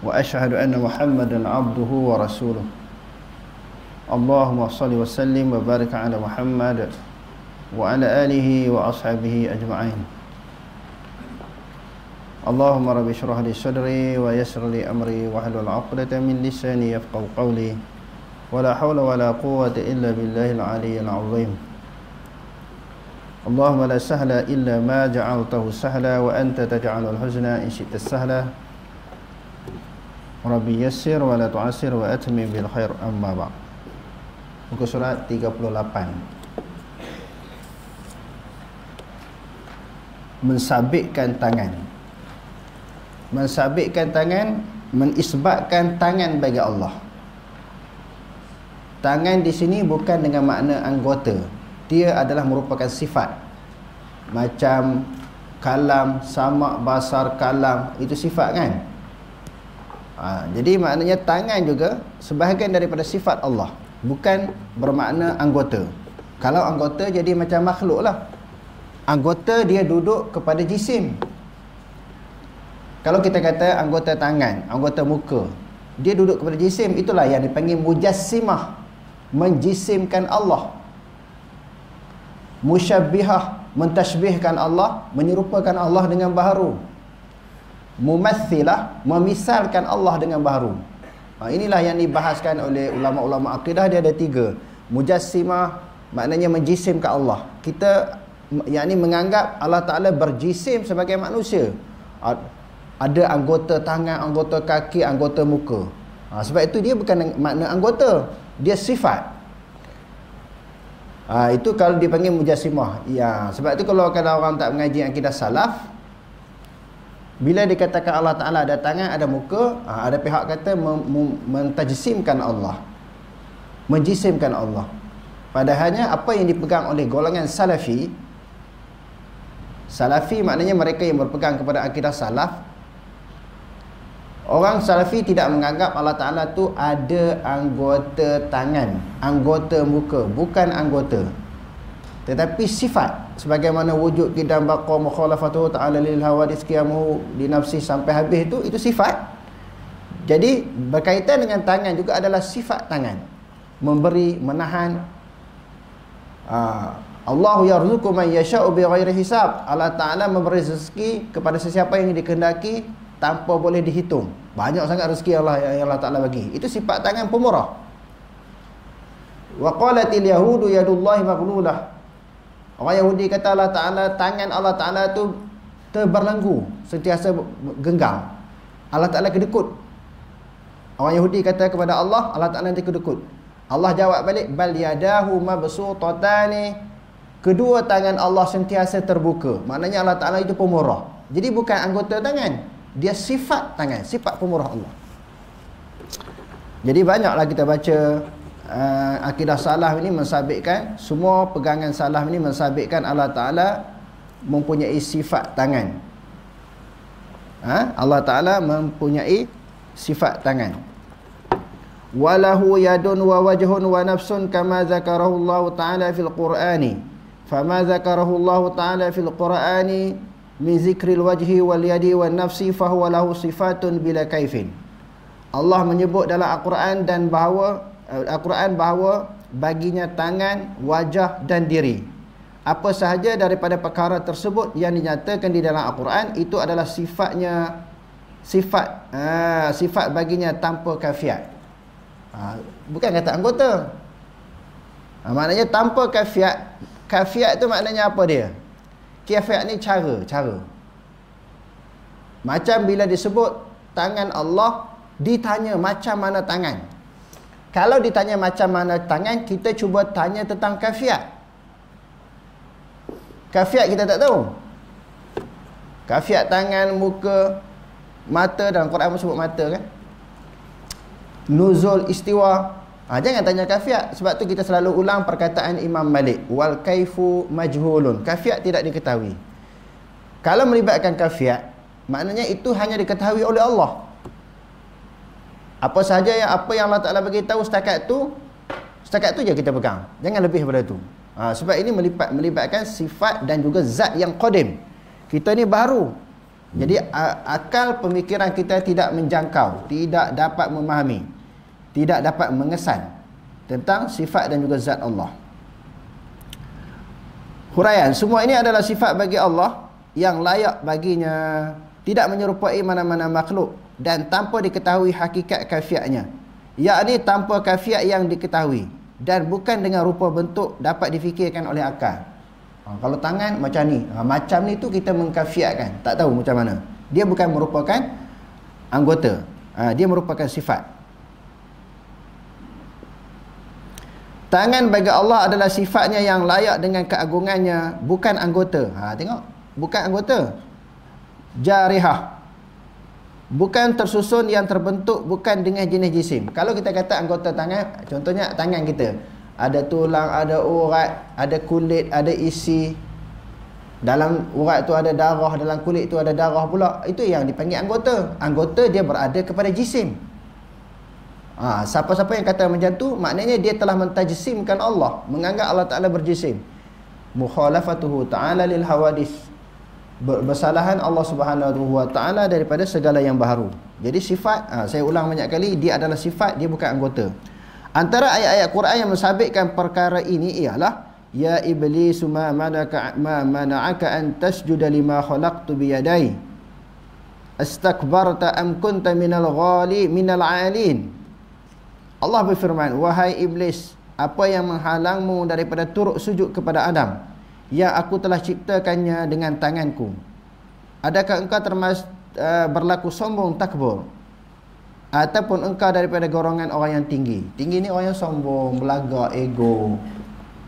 وأشهد أن محمدا عبده ورسوله اللهم صل وسلم وبارك على محمد وعلى آله وأصحابه أجمعين اللهم رب اشرح لي صدري ويسر لي أمري واحلل عقدة من لساني يفقهوا قولي ولا حول ولا قوة إلا بالله العلي العظيم اللهم لا سهل إلا ما جعلته سهلا وأنت تجعل الحزن إن شئت السهلا Rabbi yassir wa la tu'assir wa atmim bil khair amma ba'd. Muka surat 38. Mensabitkan tangan. Mensabitkan tangan, menisbatkan tangan bagi Allah. Tangan di sini bukan dengan makna anggota. Dia adalah merupakan sifat. Macam kalam, samak, basar, kalam, itu sifat kan? Jadi maknanya tangan juga sebahagian daripada sifat Allah, bukan bermakna anggota. Kalau anggota jadi macam makhluk lah. Anggota dia duduk kepada jisim. Kalau kita kata anggota tangan, anggota muka, dia duduk kepada jisim, itulah yang dipanggil mujassimah, menjisimkan Allah. Musyabbihah, mentashbihkan Allah, menyerupakan Allah dengan baharu. Mumathilah, memisalkan Allah dengan baharu. Inilah yang dibahaskan oleh ulama-ulama akidah. Dia ada 3. Mujassimah maknanya menjisimkan Allah. Kita yakni menganggap Allah Ta'ala berjisim sebagai manusia. Ada anggota tangan, anggota kaki, anggota muka. Sebab itu dia bukan makna anggota, dia sifat. Itu kalau dipanggil mujassimah. Ya, sebab itu kalau orang tak mengaji akidah salaf, bila dikatakan Allah Ta'ala ada tangan, ada muka, ada pihak kata mentajsimkan Allah, menjisimkan Allah. Padahalnya apa yang dipegang oleh golongan Salafi, Salafi maknanya mereka yang berpegang kepada akidah salaf. Orang Salafi tidak menganggap Allah Ta'ala tu ada anggota tangan, anggota muka, bukan anggota, tetapi sifat. Sebagaimana wujud qidam baqa mukhalafatuhu ta'ala lil hawadits qiyamuhu di nafsi sampai habis itu sifat. Jadi berkaitan dengan tangan juga adalah sifat tangan. Memberi, menahan. Allahu yarzuqu man yasha'u bighairi hisab. Allah Ta'ala memberi rezeki kepada sesiapa yang dikehendaki tanpa boleh dihitung. Banyak sangat rezeki yang Allah Ta'ala bagi. Itu sifat tangan pemurah. Wa qalatil yahudu yadullahi maghlulah. Orang Yahudi kata Allah Ta'ala, tangan Allah Ta'ala tu terberlenggu, sentiasa genggam. Allah Ta'ala kedekut. Orang Yahudi kata kepada Allah, Allah Ta'ala nanti kedekut. Allah jawab balik, bal yadahu mabsutatani. Kedua tangan Allah sentiasa terbuka. Maknanya Allah Ta'ala itu pemurah. Jadi bukan anggota tangan, dia sifat tangan, sifat pemurah Allah. Jadi banyaklah kita baca akidah salaf ini mensabitkan, semua pegangan salaf ini mensabitkan Allah Ta'ala mempunyai sifat tangan. Allah Ta'ala mempunyai sifat tangan. Walahu yadun wa wajhun wa nafsun kama zakarahu Allah Ta'ala fil Qur'ani. Fama zakarahu Allah Ta'ala fil Qur'ani min zikril wajhi wal yadi wal nafsi fahuwa lahu sifatun bila kaifin. Allah menyebut dalam Al-Quran dan Al-Quran bahawa baginya tangan, wajah dan diri. Apa sahaja daripada perkara tersebut yang dinyatakan di dalam Al-Quran, itu adalah sifatnya, sifat baginya tanpa kafiat. Bukan kata anggota. Maknanya tanpa kafiat. Kafiat tu maknanya apa dia? Kafiat ni cara. Macam bila disebut tangan Allah, ditanya macam mana tangan. Kalau ditanya macam mana tangan, kita cuba tanya tentang kafiat. Kafiat kita tak tahu. Kafiat tangan, muka, mata, dalam Quran pun sebut mata kan. Nuzul, istiwa. Jangan tanya kafiat. Sebab tu kita selalu ulang perkataan Imam Malik, wal kaifu majhulun. Kafiat tidak diketahui. Kalau melibatkan kafiat, maknanya itu hanya diketahui oleh Allah. Apa sahaja yang Allah Ta'ala bagi tahu setakat tu je kita pegang. Jangan lebih daripada tu. Sebab ini melibatkan sifat dan juga zat yang qadim. Kita ni baru. Jadi akal pemikiran kita tidak menjangkau, tidak dapat memahami, tidak dapat mengesan tentang sifat dan juga zat Allah. Huraian, semua ini adalah sifat bagi Allah yang layak baginya, tidak menyerupai mana-mana makhluk dan tanpa diketahui hakikat kafiatnya, yakni tanpa kafiat yang diketahui dan bukan dengan rupa bentuk dapat difikirkan oleh akal. Kalau tangan macam ni, macam ni tu kita mengkafiatkan, tak tahu macam mana. Dia bukan merupakan anggota, dia merupakan sifat. Tangan bagi Allah adalah sifatnya yang layak dengan keagungannya, bukan anggota. Tengok, bukan anggota. Jarihah, bukan tersusun yang terbentuk, bukan dengan jenis jisim. Kalau kita kata anggota tangan, contohnya tangan kita, ada tulang, ada urat, ada kulit, ada isi. Dalam urat tu ada darah, dalam kulit tu ada darah pula. Itu yang dipanggil anggota. Anggota dia berada kepada jisim. Siapa-siapa yang kata macam tu, maknanya dia telah mentajsimkan Allah, menganggap Allah Ta'ala berjisim. Mukhalafatuhu ta'ala lil hawadis, bersalahan Allah Subhanahu wa Ta'ala daripada segala yang baharu. Jadi sifat, saya ulang banyak kali, dia adalah sifat, dia bukan anggota. Antara ayat-ayat Quran yang mensabitkan perkara ini ialah, ya iblis ma mana'aka an tasjuda lima khalaqtu biyadai astakbarta am kunta minal 'alin. Allah berfirman, wahai iblis, apa yang menghalangmu daripada turut sujud kepada Adam yang aku telah ciptakannya dengan tanganku? Adakah engkau berlaku sombong, takbur, ataupun engkau daripada golongan orang yang tinggi? Tinggi ni orang yang sombong, belagak, ego.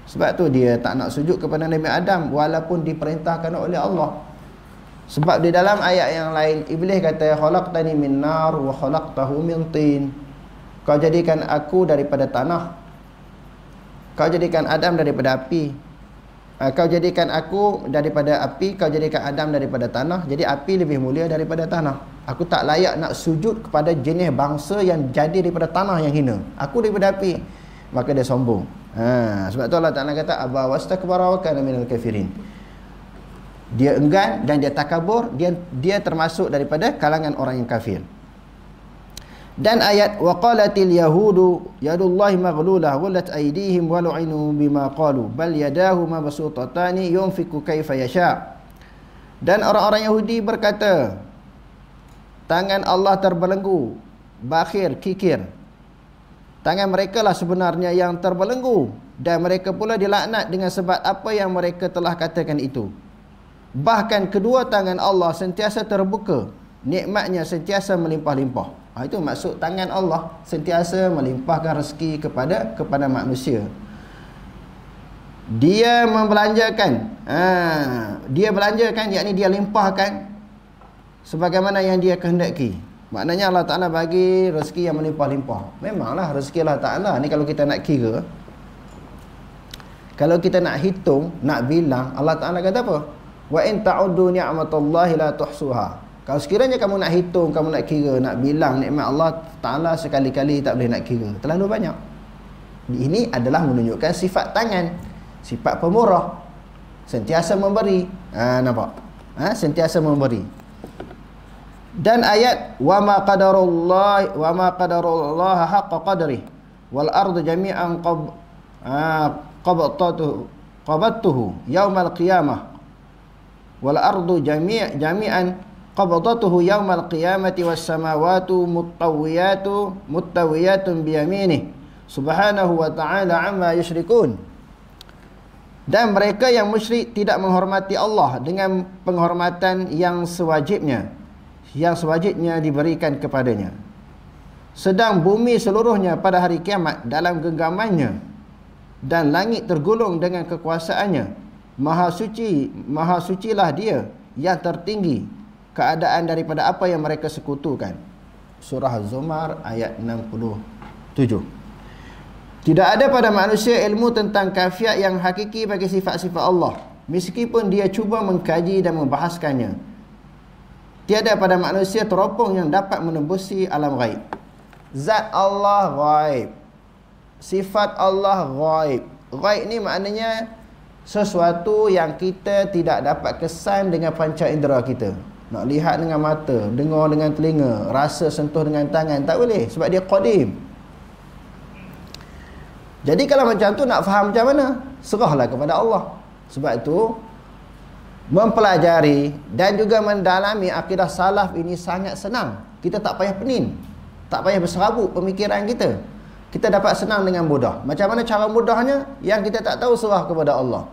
Sebab tu dia tak nak sujud kepada Nabi Adam walaupun diperintahkan oleh Allah. Sebab di dalam ayat yang lain, iblis kata, khalaqtani min nar wa khalaqtahu min tin. Kau jadikan aku daripada tanah, kau jadikan Adam daripada api. Kau jadikan aku daripada api, kau jadikan Adam daripada tanah. Jadi api lebih mulia daripada tanah. Aku tak layak nak sujud kepada jenis bangsa yang jadi daripada tanah yang hina. Aku daripada api. Maka dia sombong. Sebab tu Allah Ta'ala kata, aba wastakbara wa kana minal kafirin. Dia enggan dan dia takabur, dia termasuk daripada kalangan orang yang kafir. Dan ayat waqalatil yahudu yadullahi maghlulah gullat aydihim wa lu'inu bima qalu bal yadahu mabsutatani yunfiqu kaifa yasha. Dan orang-orang Yahudi berkata, tangan Allah terbelenggu, bakhir, kikir. Tangan mereka lah sebenarnya yang terbelenggu, dan mereka pula dilaknat dengan sebab apa yang mereka telah katakan itu. Bahkan kedua tangan Allah sentiasa terbuka, nikmatnya sentiasa melimpah-limpah. Itu maksud tangan Allah sentiasa melimpahkan rezeki kepada manusia. Dia membelanjakan, dia belanjakan, yakni dia limpahkan sebagaimana yang dia kehendaki. Maknanya Allah Ta'ala bagi rezeki yang melimpah-limpah. Memanglah rezeki Allah Ta'ala ni kalau kita nak kira, kalau kita nak hitung, nak bilang, Allah Ta'ala kata apa? Wa in ta'uddu ni'matallahi la tuhsuha. Kalau sekiranya kamu nak hitung, kamu nak kira, nak bilang nikmat Allah Ta'ala sekali-kali tak boleh nak kira. Terlalu banyak. Ini adalah menunjukkan sifat tangan, sifat pemurah, sentiasa memberi. Nampak? Sentiasa memberi. Dan ayat wa ma qadarullah haqqa qadrih wal ardu jami'an qabatuhu yaumal qiyamah wal ardu jami'an qabdatuhu yaumal qiyamati was samawati muttawiyatun biyaminih subhanahu wa ta'ala amma yusyrikun. Dan mereka yang musyrik tidak menghormati Allah dengan penghormatan yang sewajibnya diberikan kepadanya. Sedang bumi seluruhnya pada hari kiamat dalam genggamannya, dan langit tergulung dengan kekuasaannya. Maha sucilah dia yang tertinggi keadaan daripada apa yang mereka sekutukan. Surah Az-Zumar ayat 67. Tidak ada pada manusia ilmu tentang kafiat yang hakiki bagi sifat-sifat Allah, meskipun dia cuba mengkaji dan membahaskannya. Tiada pada manusia teropong yang dapat menembusi alam ghaib. Zat Allah ghaib, sifat Allah ghaib. Ghaib ni maknanya sesuatu yang kita tidak dapat kesan dengan panca indera kita. Nak lihat dengan mata, dengar dengan telinga, rasa sentuh dengan tangan, tak boleh sebab dia qadim. Jadi kalau macam tu nak faham macam mana? Serahlah kepada Allah. Sebab tu mempelajari dan juga mendalami akidah salaf ini sangat senang. Kita tak payah pening, tak payah berserabut pemikiran kita. Kita dapat senang dengan mudah. Macam mana cara mudahnya? Yang kita tak tahu, serah kepada Allah.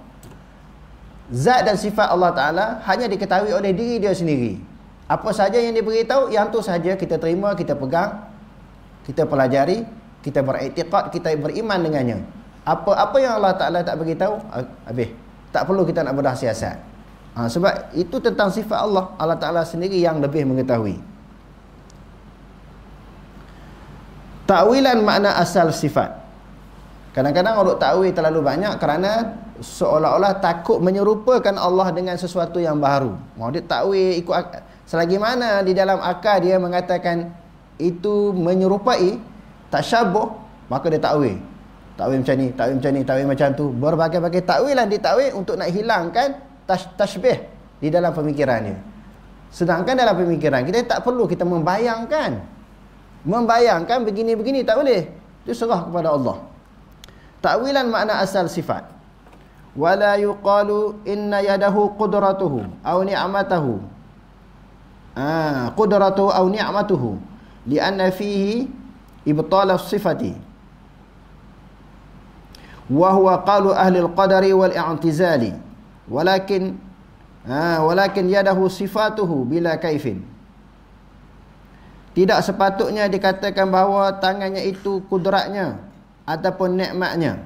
Zat dan sifat Allah Ta'ala hanya diketahui oleh diri dia sendiri. Apa saja yang dia beritahu, yang tu sahaja kita terima, kita pegang, kita pelajari, kita beriktikad, kita beriman dengannya. Apa-apa yang Allah Ta'ala tak beritahu, habis. Tak perlu kita nak bedah siasat. Sebab itu tentang sifat Allah. Allah Ta'ala sendiri yang lebih mengetahui. Takwilan makna asal sifat. Kadang-kadang orang takwil terlalu banyak kerana seolah-olah takut menyerupakan Allah dengan sesuatu yang baru. Dia takwil ikut selagi mana di dalam akal dia mengatakan itu menyerupai, tasyabuh, maka dia takwil. Takwil macam ni, takwil macam ni, takwil macam tu. Berbagai-bagai takwilan ditakwil untuk nak hilangkan tashbih di dalam pemikiran dia. Sedangkan dalam pemikiran kita tak perlu kita membayangkan. Membayangkan begini-begini tak boleh. Itu serah kepada Allah. Takwilan makna asal sifat. Wala yuqalu inna yadahu qudratuhu aw ni'matahu. Qudratuhu aw ni'matuhu li'anna fihi ibtal as-sifati. Wa huwa qalu ahli al-qadari wal i'tizali. Walakin yadahu sifatuhu bila kaifin. Tidak sepatutnya dikatakan bahawa tangannya itu kudratnya ataupun nikmatnya.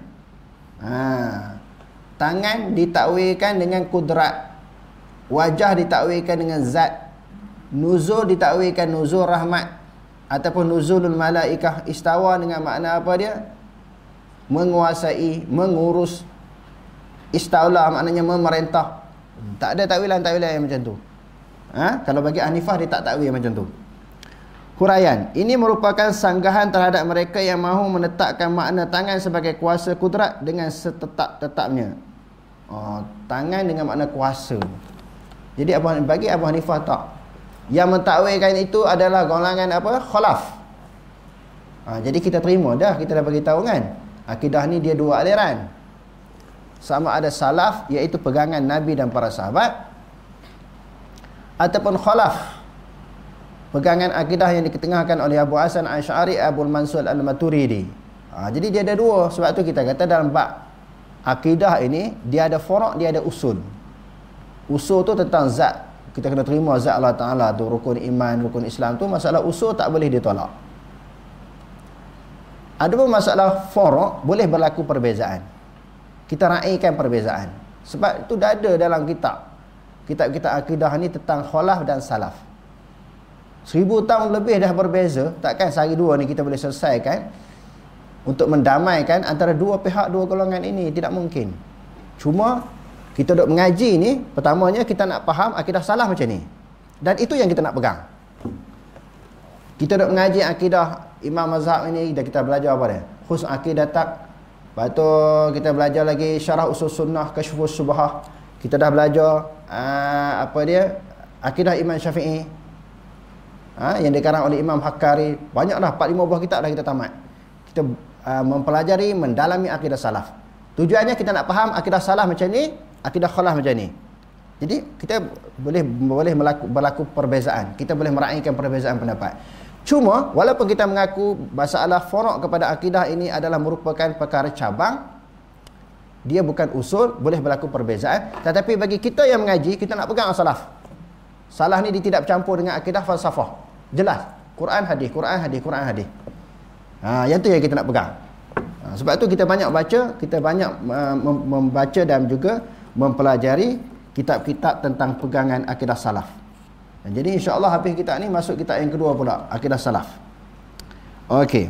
Tangan ditakwilkan dengan kudrat, wajah ditakwilkan dengan zat, nuzul ditakwilkan nuzul rahmat ataupun nuzulul malaikah. Istawa dengan makna apa dia? Menguasai, mengurus. Istaula maknanya memerintah. Tak ada takwilan-takwilan yang macam tu. Kalau bagi Hanifah dia tak takwil macam tu. Huraian, ini merupakan sanggahan terhadap mereka yang mahu menetapkan makna tangan sebagai kuasa kudrat dengan setetap-tetapnya. Tangan dengan makna kuasa. Jadi bagi Abu Hanifah tak. Yang mentakwilkan itu adalah golongan apa? Khalaf. Jadi kita terima dah, kita dah bagi tahu kan. Akidah ni dia dua aliran. Sama ada salaf, iaitu pegangan Nabi dan para sahabat, ataupun khalaf, pegangan akidah yang diketengahkan oleh Abu Hasan Asy'ari, Abu Mansur Al-Maturidi. Jadi dia ada dua. Sebab tu kita kata dalam bab akidah ini dia ada furu', dia ada usul. Usul tu tentang zat. Kita kena terima zat Allah Ta'ala tu, rukun iman, rukun Islam tu. Masalah usul tak boleh ditolak. Adapun masalah furu' boleh berlaku perbezaan. Kita raikan perbezaan. Sebab itu dah ada dalam kitab-kitab akidah ni tentang khalaf dan salaf. 1000 tahun lebih dah berbeza. Takkan sehari dua ni kita boleh selesaikan untuk mendamaikan antara dua pihak, dua golongan ini. Tidak mungkin. Cuma kita duk mengaji ni, pertamanya kita nak faham akidah salaf macam ni. Dan itu yang kita nak pegang. Kita duk mengaji akidah Imam Mazhab ini, dah kita belajar apa dia? Husn akidah tak. Lepas tu kita belajar lagi syarah usul sunnah, kasyfus subhah. Kita dah belajar apa dia? Akidah Imam Syafi'i. Yang dikarang oleh Imam Hakkari. Banyak dah, 4-5 buah kitab dah kita tamat. Kita mempelajari, mendalami akidah salaf. Tujuannya kita nak faham akidah salaf macam ni, akidah khalaf macam ni. Jadi kita boleh berlaku perbezaan. Kita boleh meraihkan perbezaan pendapat. Cuma walaupun kita mengaku masalah furu' kepada akidah ini adalah merupakan perkara cabang, dia bukan usul, boleh berlaku perbezaan. Tetapi bagi kita yang mengaji, kita nak pegang salaf. Salah ni dia tidak bercampur dengan akidah falsafah. Jelas. Quran hadis, Quran hadis, Quran hadis. Yang tu yang kita nak pegang. Sebab tu kita banyak baca, kita banyak membaca dan juga mempelajari kitab-kitab tentang pegangan akidah salaf. Jadi insya-Allah habis kitab ni masuk kitab yang kedua pula, akidah salaf. Okey.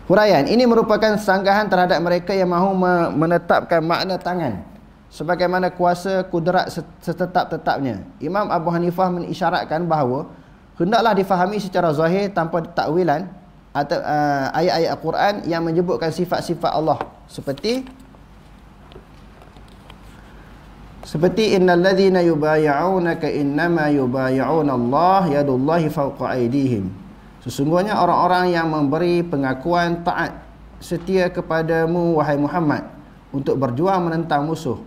Huraian, ini merupakan sanggahan terhadap mereka yang mahu menetapkan makna tangan sebagaimana kuasa kudrat setetap-tetapnya. Imam Abu Hanifah mengisyaratkan bahawa hendaklah difahami secara zahir tanpa takwilan atau ayat-ayat Al-Quran yang menyebutkan sifat-sifat Allah seperti Seperti innal ladzina yubayyi'unaka innama yubayyi'una Allah yadullahi fawqa aydihim. Sesungguhnya orang-orang yang memberi pengakuan taat setia kepadamu wahai Muhammad untuk berjuang menentang musuh,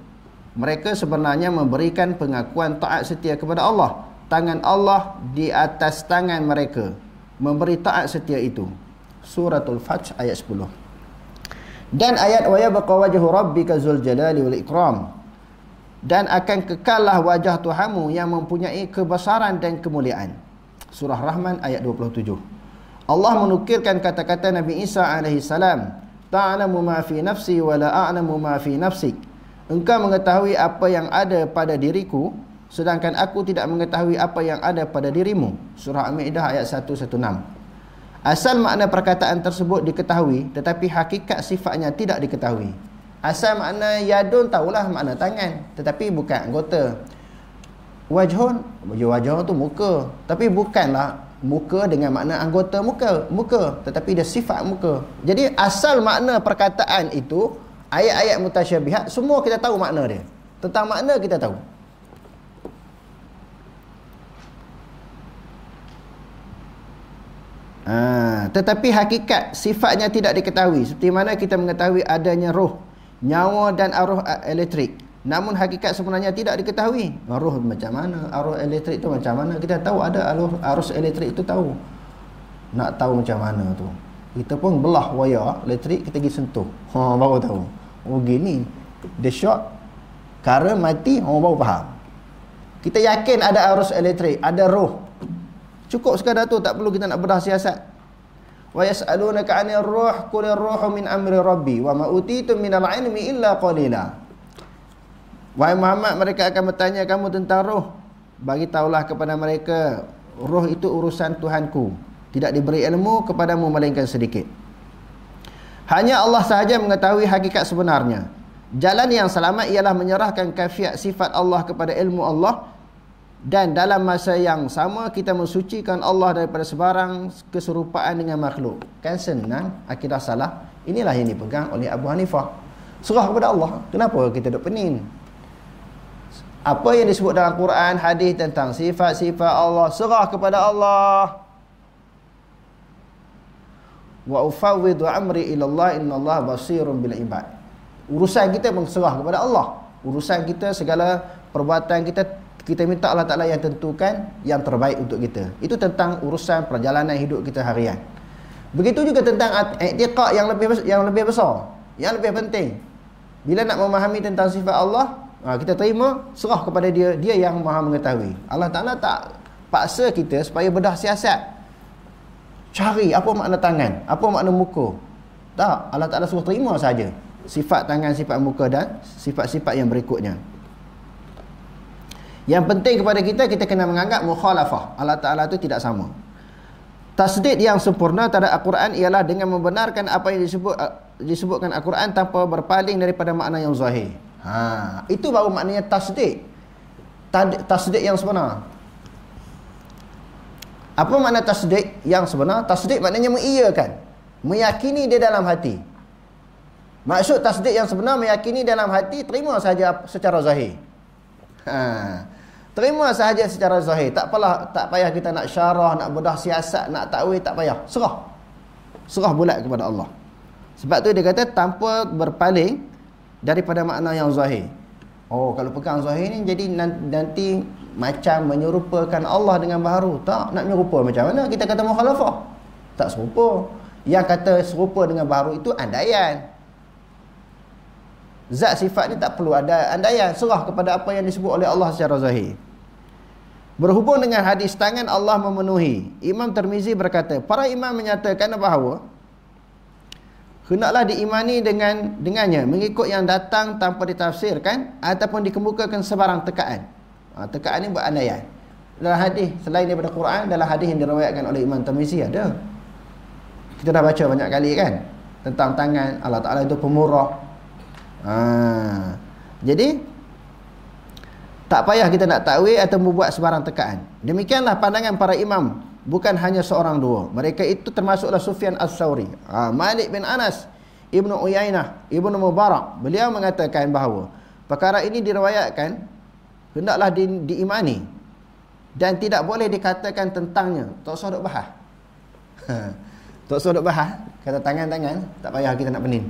mereka sebenarnya memberikan pengakuan taat setia kepada Allah. Tangan Allah di atas tangan mereka, memberi taat setia itu. Suratul Fath ayat 10. Dan ayat wa yabqa wajhu rabbika dzul jalali wal ikram. Dan akan kekallah wajah Tuhanmu yang mempunyai kebesaran dan kemuliaan. Surah Rahman ayat 27. Allah menukilkan kata-kata Nabi Isa alaihissalam, ta'lamu ma fi nafsi wa la a'lamu ma fi nafsik. Engkau mengetahui apa yang ada pada diriku, sedangkan aku tidak mengetahui apa yang ada pada dirimu. Surah Al-Ma'idah ayat 116. Asal makna perkataan tersebut diketahui, tetapi hakikat sifatnya tidak diketahui. Asal makna yadun tahulah makna tangan, tetapi bukan anggota. Wajhun, wajhun tu muka, tapi bukanlah muka dengan makna anggota muka, tetapi dia sifat muka. Jadi asal makna perkataan itu, ayat-ayat mutasyabihat, semua kita tahu makna dia. Tentang makna kita tahu. Tetapi hakikat sifatnya tidak diketahui. Seperti mana kita mengetahui adanya roh, nyawa dan arwah elektrik, namun hakikat sebenarnya tidak diketahui. Arwah macam mana, arwah elektrik itu macam mana, kita tahu ada arus elektrik itu tahu. Nak tahu macam mana tu, kita pun belah wayar elektrik, kita pergi sentuh, baru tahu. Oh gini, dia short, current mati, baru faham. Kita yakin ada arus elektrik, ada roh. Cukup sekadar tu, tak perlu kita nak bedah siasat. Wa yas'alunaka 'anil ruh qul ar-ruhu min amri rabbi wa ma utitum minal ilmi illa qalila. Wahai Muhammad, mereka akan bertanya kamu tentang roh. Bagi tahulah kepada mereka, roh itu urusan Tuhanku, tidak diberi ilmu kepadamu melainkan sedikit. Hanya Allah sahaja mengetahui hakikat sebenarnya. Jalan yang selamat ialah menyerahkan kafiat sifat Allah kepada ilmu Allah, dan dalam masa yang sama kita mensucikan Allah daripada sebarang keserupaan dengan makhluk. Kan senang, akidah salah. Inilah yang dipegang oleh Abu Hanifah. Serah kepada Allah. Kenapa kita duk pening? Apa yang disebut dalam Quran, hadis tentang sifat-sifat Allah, serah kepada Allah. Wa ufawwidu amri ila Allah innallaha basirun bil ibad. Urusan kita pun serah kepada Allah. Urusan kita, segala perbuatan kita minta Allah Ta'ala yang tentukan yang terbaik untuk kita. Itu tentang urusan perjalanan hidup kita harian. Begitu juga tentang i'tiqad yang lebih besar, yang lebih penting. Bila nak memahami tentang sifat Allah, kita terima, serah kepada dia, dia yang maha mengetahui. Allah Ta'ala tak paksa kita supaya bedah siasat, cari apa makna tangan, apa makna muka. Tak, Allah Ta'ala suruh terima saja sifat tangan, sifat muka dan sifat-sifat yang berikutnya. Yang penting kepada kita, kita kena menganggap mukhalafah. Allah Ta'ala itu tidak sama. Tasdid yang sempurna terhadap Al-Quran ialah dengan membenarkan apa yang disebutkan Al-Quran tanpa berpaling daripada makna yang zahir. Itu baru maknanya tasdid. Tasdid yang sebenar. Apa makna tasdid yang sebenar? Tasdid maknanya mengiyakan, meyakini dia dalam hati. Maksud tasdid yang sebenar, meyakini dalam hati, terima saja secara zahir. Terima sahaja secara zahir. Tak payah kita nak syarah, nak bedah siasat, nak takwil, tak payah. Serah bulat kepada Allah. Sebab tu dia kata tanpa berpaling daripada makna yang zahir. Oh, kalau pegang zahir ni jadi nanti macam menyerupakan Allah dengan baharu. Tak, nak menyerupa macam mana? Kita kata mukhalafah. Tak serupa. Yang kata serupa dengan baharu itu andaian. Zat sifat ni tak perlu ada andaian, serah kepada apa yang disebut oleh Allah secara zahir. Berhubung dengan hadis tangan Allah memenuhi, Imam Tirmizi berkata, para imam menyatakan bahawa hendaklah diimani dengannya mengikut yang datang tanpa ditafsirkan ataupun dikemukakan sebarang tekaan. Tekaan ni berandaian. Dalam hadis selain daripada Quran, dalam hadis yang diriwayatkan oleh Imam Tirmizi ada. Kita dah baca banyak kali kan tentang tangan Allah Ta'ala itu pemurah. Jadi tak payah kita nak takwil atau membuat sebarang tekaan. Demikianlah pandangan para imam, bukan hanya seorang dua. Mereka itu termasuklah Sufyan Ats-Tsauri, Malik bin Anas, Ibnu Uyainah, Ibnu Mubarak. Beliau mengatakan bahawa perkara ini diriwayatkan hendaklah diimani dan tidak boleh dikatakan tentangnya. Tak usah duk bahas. Tak usah duk bahas. Kata tangan-tangan, tak payah kita nak pening.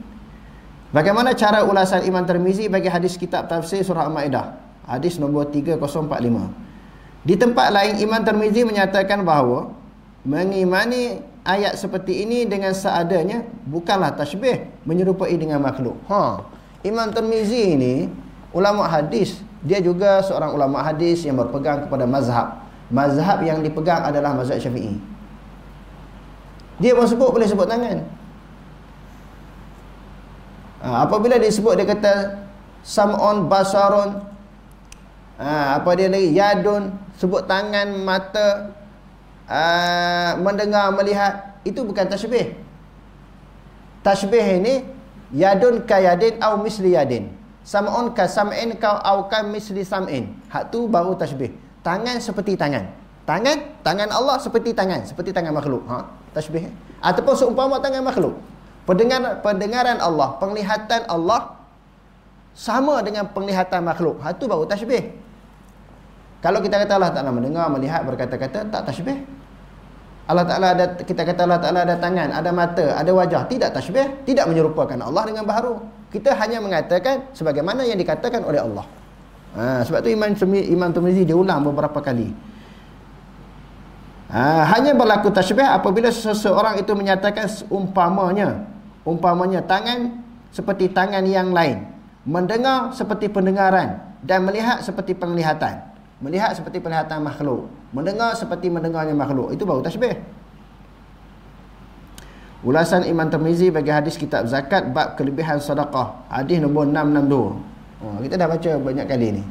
Bagaimana cara ulasan Imam Tirmizi bagi hadis kitab tafsir surah Al-Maidah? Hadis nombor 3045. Di tempat lain Imam Tirmizi menyatakan bahawa mengimani ayat seperti ini dengan seadanya bukanlah tasbih, menyerupai dengan makhluk. Imam Tirmizi ini ulama hadis, dia juga seorang ulama hadis yang berpegang kepada mazhab. Mazhab yang dipegang adalah mazhab Syafi'i. Dia pun sebut, boleh sebut tangan. Apabila disebut, dia kata sam'un, basarun, apa dia lagi, yadun, sebut tangan, mata, mendengar, melihat, itu bukan tasbih. Tasbih ini yadun ka yadin au misli yadin, sam'un ka sam'in au ka misli sam'in. Hak tu baru tasbih. Tangan seperti tangan. Tangan Allah seperti tangan makhluk. Tasbih. Ataupun seumpama tangan makhluk. Pendengaran Allah, penglihatan Allah sama dengan penglihatan makhluk. Hak tu baru tasbih. Kalau kita kata Allah Ta'ala mendengar, melihat, berkata-kata, tak tasbih. Allah Ta'ala ada, kita kata Allah Ta'ala ada tangan, ada mata, ada wajah, tidak tasbih, tidak menyerupakan Allah dengan baharu. Kita hanya mengatakan sebagaimana yang dikatakan oleh Allah. Sebab tu Imam Tirmizi dia ulang beberapa kali. Hanya berlaku tasbih apabila seseorang itu menyatakan umpamanya tangan seperti tangan yang lain, mendengar seperti pendengaran, dan melihat seperti penglihatan. Melihat seperti penglihatan makhluk, mendengar seperti mendengarnya makhluk. Itu baru tasbih. Ulasan Imam Tirmizi bagi hadis kitab zakat bab kelebihan sedekah, hadis nombor 662. Kita dah baca banyak kali ni.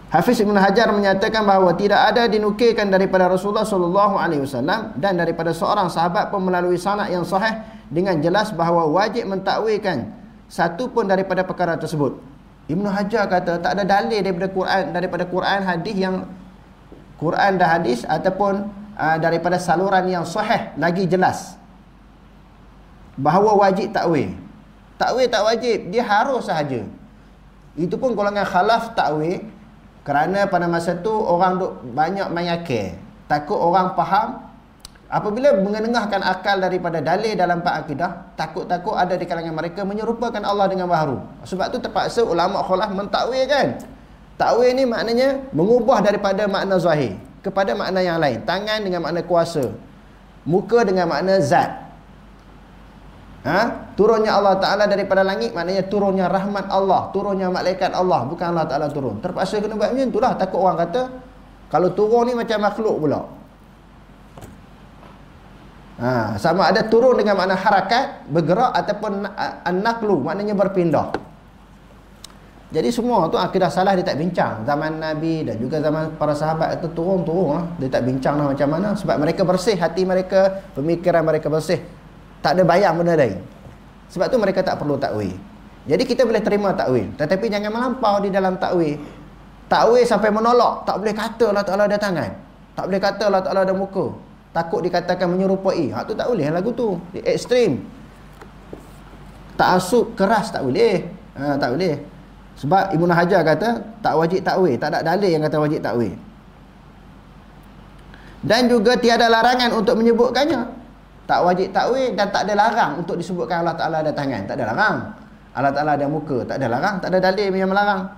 Hafiz Ibn Hajar menyatakan bahawa tidak ada dinukilkan daripada Rasulullah SAW dan daripada seorang sahabat pun melalui sanad yang sahih dengan jelas bahawa wajib mentakwilkan satu pun daripada perkara tersebut. Ibn Hajar kata tak ada dalil daripada Quran hadis yang Quran dan hadis ataupun daripada saluran yang sahih lagi jelas bahawa wajib takwil. Takwil tak wajib, dia harus sahaja. Itu pun golongan khalaf takwil, kerana pada masa tu orang banyak mayakir, takut orang faham. Apabila mengenengahkan akal daripada dalil dalam bab akidah, takut-takut ada di kalangan mereka menyerupakan Allah dengan baharu. Sebab tu terpaksa ulama khalaf mentakwilkan. Takwil ni maknanya mengubah daripada makna zahir kepada makna yang lain. Tangan dengan makna kuasa, muka dengan makna zat. Turunnya Allah Ta'ala daripada langit maknanya turunnya rahmat Allah, turunnya malaikat Allah, bukan Allah Ta'ala turun. Terpaksa kena buat macam itulah. Takut orang kata kalau turun ni macam makhluk pula. Sama ada turun dengan makna harakat, bergerak, ataupun an-naqlu, maknanya berpindah. Jadi semua tu akidah salah dia tak bincang. Zaman Nabi dan juga zaman para sahabat itu turun-turun lah. Dia tak bincang lah macam mana. Sebab mereka bersih, hati mereka, pemikiran mereka bersih. Tak ada bayang benda lain. Sebab tu mereka tak perlu takwil. Jadi kita boleh terima takwil, tetapi jangan melampau di dalam takwil. Takwil sampai menolak. Tak boleh kata Allah Ta'ala ada tangan, tak boleh kata Allah Ta'ala ada muka, takut dikatakan menyerupai. Hak tu tak boleh lagu tu. Di ekstrim. Ta'assub keras tak boleh. Tak boleh. Sebab Ibn Hajar kata tak wajib takwil, tak ada dalil yang kata wajib takwil. Dan juga tiada larangan untuk menyebutkannya. Tak wajib takwil dan tak ada larang untuk disebutkan Allah Ta'ala ada tangan. Tak ada larang. Allah Ta'ala ada muka. Tak ada larang. Tak ada dalil yang melarang.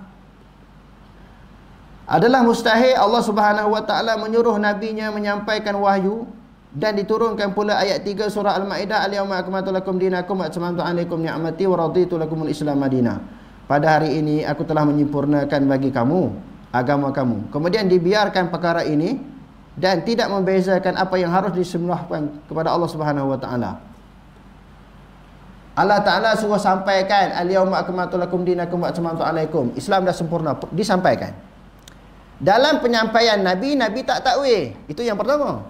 Adalah mustahil Allah Subhanahu Wa Ta'ala menyuruh Nabi-Nya menyampaikan wahyu dan diturunkan pula ayat 3 surah Al-Ma'idah, Al-yawma akmaltu lakum dinakum wa atmamtu 'alaikum ni'mati wa raditu lakumul Islam madina. Pada hari ini aku telah menyempurnakan bagi kamu agama kamu. Kemudian dibiarkan perkara ini dan tidak membezakan apa yang harus disembahkan kepada Allah Subhanahu Wa Ta'ala. Allah Ta'ala suruh sampaikan al-yawma akmaltu lakum dinakum wa atmamtu 'alaikum. Islam dah sempurna, disampaikan. Dalam penyampaian Nabi tak takwil. Itu yang pertama.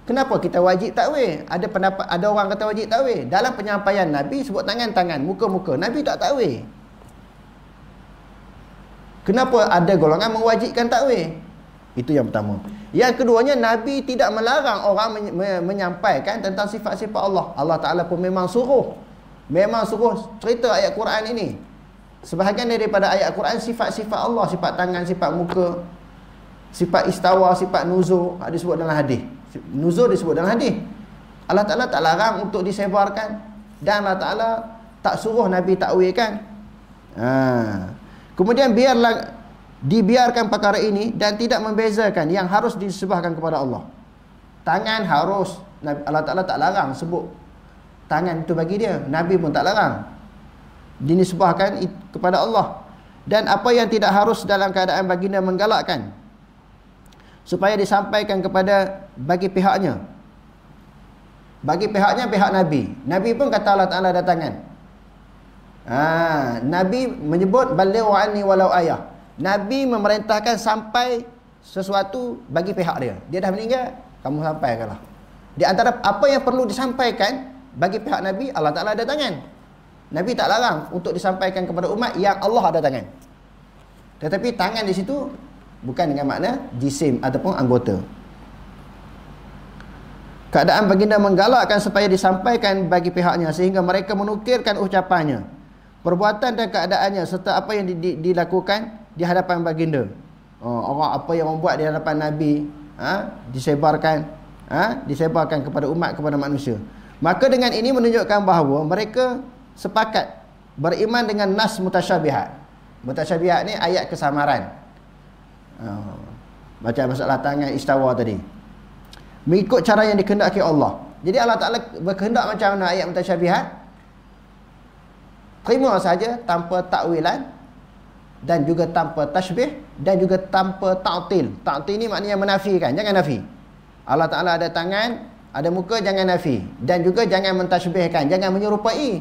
Kenapa kita wajib takwil? Ada pendapat, ada orang kata wajib takwil. Dalam penyampaian Nabi sebut tangan-tangan, muka-muka, Nabi tak takwil. Kenapa ada golongan mewajibkan takwil? Itu yang pertama. Yang keduanya, Nabi tidak melarang orang menyampaikan tentang sifat-sifat Allah. Allah Ta'ala pun memang suruh cerita ayat Quran ini. sebahagian daripada ayat Quran sifat-sifat Allah, sifat tangan, sifat muka, sifat istawa, sifat nuzul disebut dalam hadis. Nuzul disebut dalam hadis. Allah Ta'ala tak larang untuk disebarkan, dan Allah Ta'ala tak suruh Nabi takwilkan. Kemudian dibiarkan perkara ini dan tidak membezakan yang harus disembahkan kepada Allah. Tangan harus, Allah Ta'ala tak larang sebut tangan itu bagi dia. Nabi pun tak larang dinisbahkan kepada Allah. Dan apa yang tidak harus dalam keadaan baginda menggalakkan supaya disampaikan kepada bagi pihaknya. Bagi pihaknya pihak Nabi. Nabi pun kata Allah Ta'ala ada tangan. Nabi menyebut balighu anni walau ayah. Nabi memerintahkan sampai sesuatu bagi pihak dia. Dia dah meninggal, kamu sampaikanlah. Di antara apa yang perlu disampaikan bagi pihak Nabi, Allah Ta'ala ada tangan. Nabi tak larang untuk disampaikan kepada umat yang Allah ada tangan. Tetapi tangan di situ bukan dengan makna jisim ataupun anggota. Keadaan baginda menggalakkan supaya disampaikan bagi pihaknya sehingga mereka menukirkan ucapannya, perbuatan dan keadaannya serta apa yang dilakukan di hadapan baginda. Orang apa yang membuat di hadapan Nabi disebarkan kepada umat, kepada manusia. Maka dengan ini menunjukkan bahawa mereka sepakat beriman dengan nas mutasyabihat. Mutasyabihat ni ayat kesamaran. Baca masalah tangan istawa tadi, mengikut cara yang dikehendaki Allah. Jadi Allah Ta'ala berkehendak macam mana ayat mutasyabihat, terima saja tanpa takwilan, dan juga tanpa tashbih, dan juga tanpa ta'til. Ta'til ni maknanya menafikan, jangan nafi. Allah Ta'ala ada tangan, ada muka, jangan nafi. Dan juga jangan mentashbihkan, jangan menyerupai.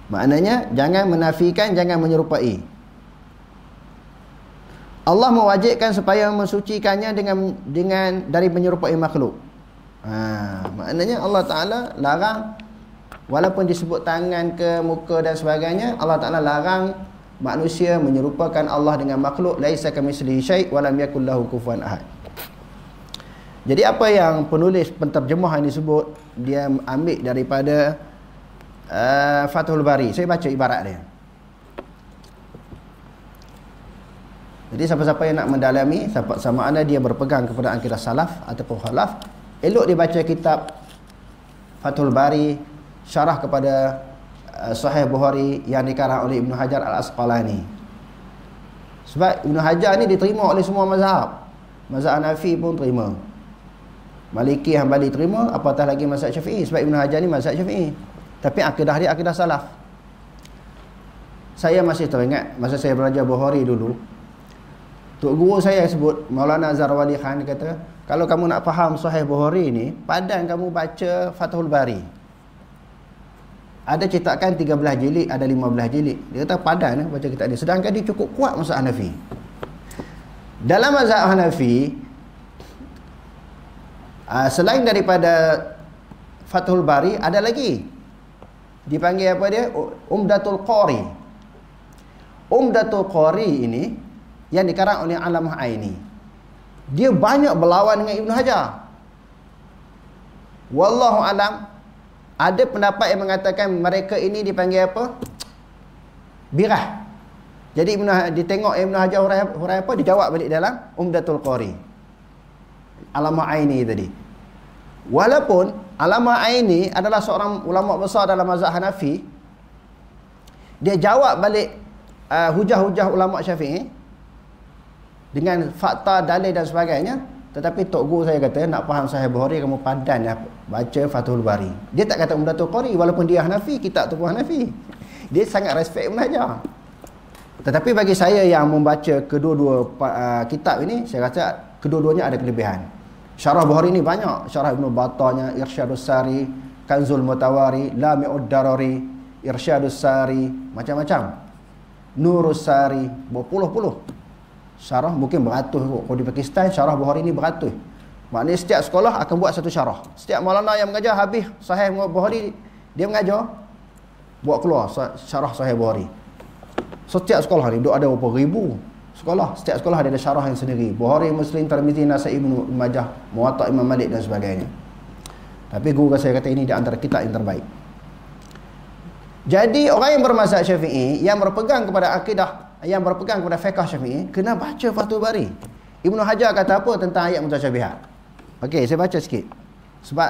Maknanya jangan menafikan, jangan menyerupai. Allah mewajibkan supaya mensucikannya dengan dari menyerupai makhluk. Maknanya Allah Ta'ala larang, walaupun disebut tangan ke muka dan sebagainya, Allah Ta'ala larang manusia menyerupakan Allah dengan makhluk. Laisa kamitslihi syai' wa lam yakul lahu kufuwan ahad. Jadi apa yang penulis penterjemah ini sebut, dia ambil daripada Fathul Bari. Saya baca ibarat dia. Jadi siapa-siapa yang nak mendalami, sama ada dia berpegang kepada akidah salaf ataupun khalaf, elok dia baca kitab Fathul Bari, syarah kepada Sahih Bukhari yang dikarang oleh Ibn Hajar Al-Asqalani. Sebab Ibn Hajar ni diterima oleh semua mazhab. Mazhab Hanafi pun terima, Maliki, Hanbali terima, apatah lagi mazhab Syafi'i. Sebab Ibn Hajar ni mazhab Syafi'i, tapi akidah dia akidah salaf. Saya masih teringat masa saya belajar Bukhari dulu, Tok Guru saya sebut, Maulana Zarwali Khan, dia kata, kalau kamu nak faham Sahih Bukhari ni, padan kamu baca Fathul Bari. Ada cetakan 13 jilid, ada 15 jilid. Dia kata padan baca kitab dia. Sedangkan dia cukup kuat mazhab Hanafi. Dalam mazhab Hanafi, selain daripada Fathul Bari, ada lagi dipanggil apa dia? Umdatul Qari. Umdatul Qari ini yang dikarang oleh Alamah Aini. Dia banyak berlawan dengan Ibn Hajar. Wallahu alam, ada pendapat yang mengatakan mereka ini dipanggil apa? Birah. Jadi ditengok Ibn Hajar hurai apa, dijawab balik dalam Umdatul Qari. Alamah Aini tadi. Walaupun Alamah Aini adalah seorang ulama besar dalam mazhab Hanafi, dia jawab balik hujah-hujah ulama Syafi'i dengan fakta, dalil dan sebagainya. Tetapi Tok Guru saya kata, nak faham Sahih Bukhari, kamu padan baca Fathul Bari. Dia tak kata Umdatul Qari, walaupun dia Hanafi, kitab tu pun Hanafi. Dia sangat respect Ibn Hajar. Tetapi bagi saya yang membaca kedua-dua kitab ini, saya rasa kedua-duanya ada kelebihan. Syarah Bukhari ni banyak. Syarah Ibn Battahnya, Irsyadus Sari, Kanzul Mutawari, Lami'ud Darari, Irsyadus Sari, macam-macam. Nurus Sari, berpuluh-puluh syarah, mungkin beratus kot. Kalau di Pakistan, syarah Bukhari ni beratus. Maknanya setiap sekolah akan buat satu syarah. Setiap maulana yang mengajar habis Sahih Bukhari, dia mengajar, buat keluar syarah Sahih Bukhari. Setiap sekolah ni ada berapa ribu sekolah. Setiap sekolah ada syarah yang sendiri. Bukhari, Muslim, Tirmizi, Nasa'i, Ibnu Majah, Muwatta Imam Malik dan sebagainya. Tapi guru saya kata ini di antara kitab yang terbaik. Jadi orang yang bermazhab Syafi'i, yang berpegang kepada akidah, yang berpegang kepada fiqh Syafi'i, kena baca Fathul Bari. Ibnu Hajar kata apa tentang ayat mutasyabihat? Okey, saya baca sikit. Sebab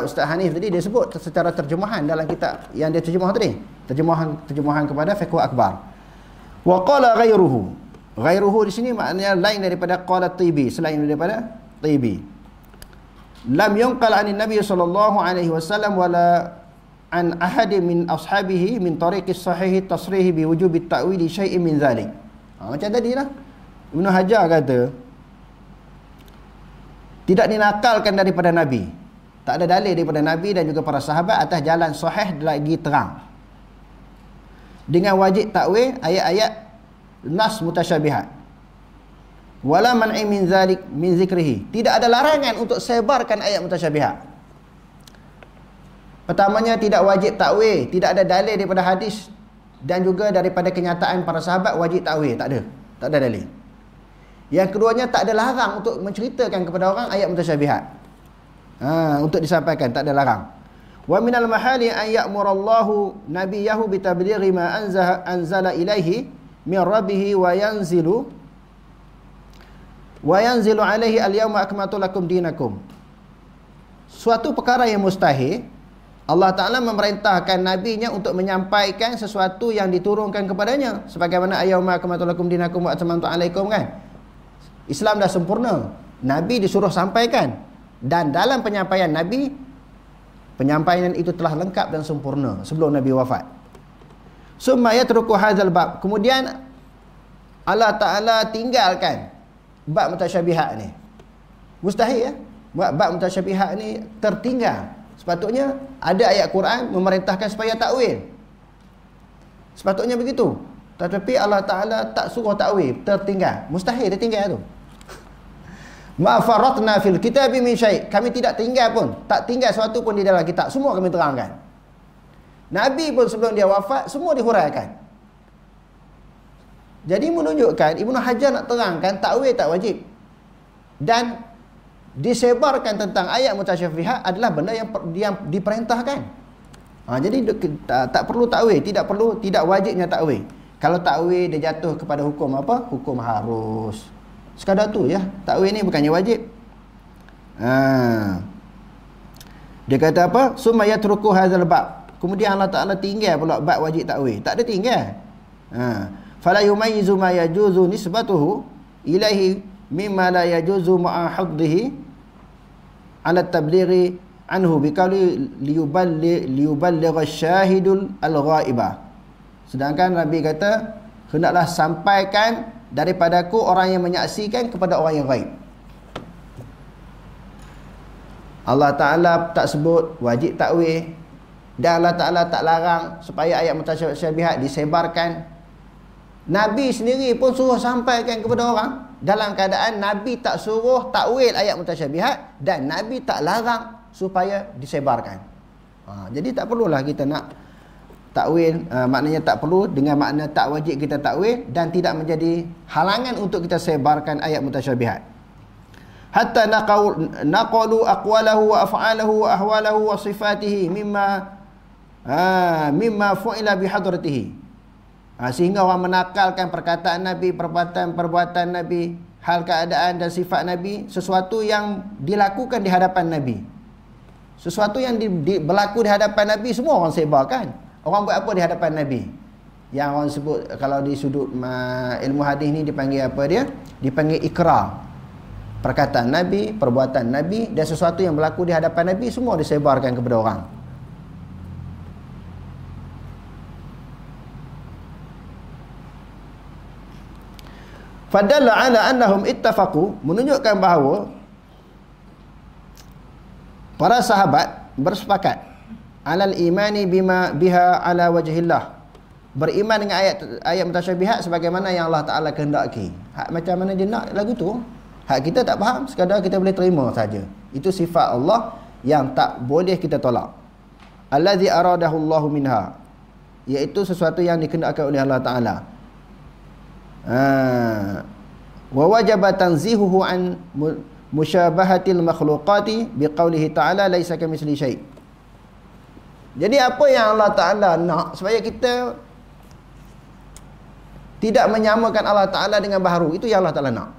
Ustaz Hanif tadi dia sebut secara terjemahan dalam kitab yang dia terjemah tadi. Terjemahan kepada fiqh akbar. Wa qala ghairuhu. Ghairuhu di sini maknanya lain daripada qala Tibi, selain daripada Tibi. Lam yunqal 'anil Nabi sallallahu alaihi wasallam wala an ahadi min ashabihi min tariqis sahih tasrih bi wujubi ta'wil syai'in min zalik. Macam tadilah Ibnu Hajar kata tidak dinakalkan daripada Nabi, tak ada dalil daripada Nabi dan juga para sahabat atas jalan sahih lagi terang dengan wajib takwil ayat-ayat nas mutasyabihat. Wala man'i min zalik min zikrihi, tidak ada larangan untuk sebarkan ayat mutasyabihat. Pertamanya tidak wajib takwil, tidak ada dalil daripada hadis dan juga daripada kenyataan para sahabat wajib takwil, tak ada dalil. Yang keduanya tak ada larang untuk menceritakan kepada orang ayat mutasyabihat. Untuk disampaikan tak ada larang. Wa minal mahali an ya'murallahu nabiyahu bitablighi ma anzala ilaihi min rabbih wa yanzilu alaihi al-yawma akmaltu lakum dinakum. Suatu perkara yang mustahil, Allah Ta'ala memerintahkan Nabi-Nya untuk menyampaikan sesuatu yang diturunkan kepadanya. Sebagaimana al-yawma akmaltu lakum dinakum wa atmamtu alaikum kan. Islam dah sempurna. Nabi disuruh sampaikan. Dan dalam penyampaian Nabi, penyampaian itu telah lengkap dan sempurna sebelum Nabi wafat. Summa yatruku hadzal bab. Kemudian Allah Ta'ala tinggalkan bab mutasyabihat ni. Mustahil ya. Bab mutasyabihat ni tertinggal. Sepatutnya ada ayat Quran memerintahkan supaya takwil. Sepatutnya begitu. Tetapi Allah Ta'ala tak suruh takwil, tertinggal. Mustahil dia tinggal tu. Ma faratna fil kitabi min syai'. Kami tidak tinggal pun, tak tinggal sesuatu pun di dalam kitab. Semua kami terangkan. Nabi pun sebelum dia wafat semua dihuraikan. Jadi menunjukkan Ibnu Hajar nak terangkan takwil tak wajib. Dan disebarkan tentang ayat mutasyabihat adalah benda yang diperintahkan. Jadi tak perlu takwil, tidak wajibnya takwil. Kalau takwil dia jatuh kepada hukum apa? Hukum harus. Sekadar tu ya. Takwil ni bukannya wajib. Dia kata apa? Summa yatruku hadzal bab. Kemudian Allah Ta'ala tinggal pula bab wajib takwil. Tak ada tinggal. Fala yumayyizu ma yajuzu nisbatuhu ilaihi mimma la yajuzu ma'a huddihi ala tablighi anhu biqauli liyuballigha syahidul al-ghaibah. Sedangkan Nabi kata hendaklah sampaikan daripadaku orang yang menyaksikan kepada orang yang ghaib. Allah Ta'ala tak sebut wajib takwil dan Allah Ta'ala tak larang supaya ayat mutasyabihat disebarkan. Nabi sendiri pun suruh sampaikan kepada orang dalam keadaan Nabi tak suruh takwil ayat mutasyabihat dan Nabi tak larang supaya disebarkan. Jadi tak perlulah kita nak takwil, maknanya tak perlu dengan makna tak wajib kita takwil dan tidak menjadi halangan untuk kita sebarkan ayat mutasyabihat. Hatta naqalu aqwalahu wa af'alahu wa ahwalahu wa sifatihi mimma fu'ila bihadratihi. Sehingga orang menakalkan perkataan Nabi, perbuatan Nabi, hal keadaan dan sifat Nabi, sesuatu yang dilakukan di hadapan Nabi. Sesuatu yang berlaku di hadapan Nabi semua orang sebarkan. Orang buat apa di hadapan Nabi? Yang orang sebut kalau di sudut ilmu hadis ni dipanggil apa dia? Dipanggil ikrar. Perkataan Nabi, perbuatan Nabi dan sesuatu yang berlaku di hadapan Nabi semua disebarkan kepada orang. Fadalla ala annahum ittafaqu, menunjukkan bahawa para sahabat bersepakat alal imani biha ala wajhillah, beriman dengan ayat mutasyabihat sebagaimana yang Allah Ta'ala kehendaki. Hak macam mana dia nak lagu tu, hak kita tak faham, sekadar kita boleh terima saja. Itu sifat Allah yang tak boleh kita tolak. Allazi aradahu Allahu minha, iaitu sesuatu yang dikehendaki oleh Allah Ta'ala. Wa wajaba tanzihuhu an musyabahatil makhluqati biqaulihi ta'ala laisa kamitsli syai'. Jadi apa yang Allah Ta'ala nak supaya kita tidak menyamakan Allah Ta'ala dengan baharu, itu yang Allah Ta'ala nak.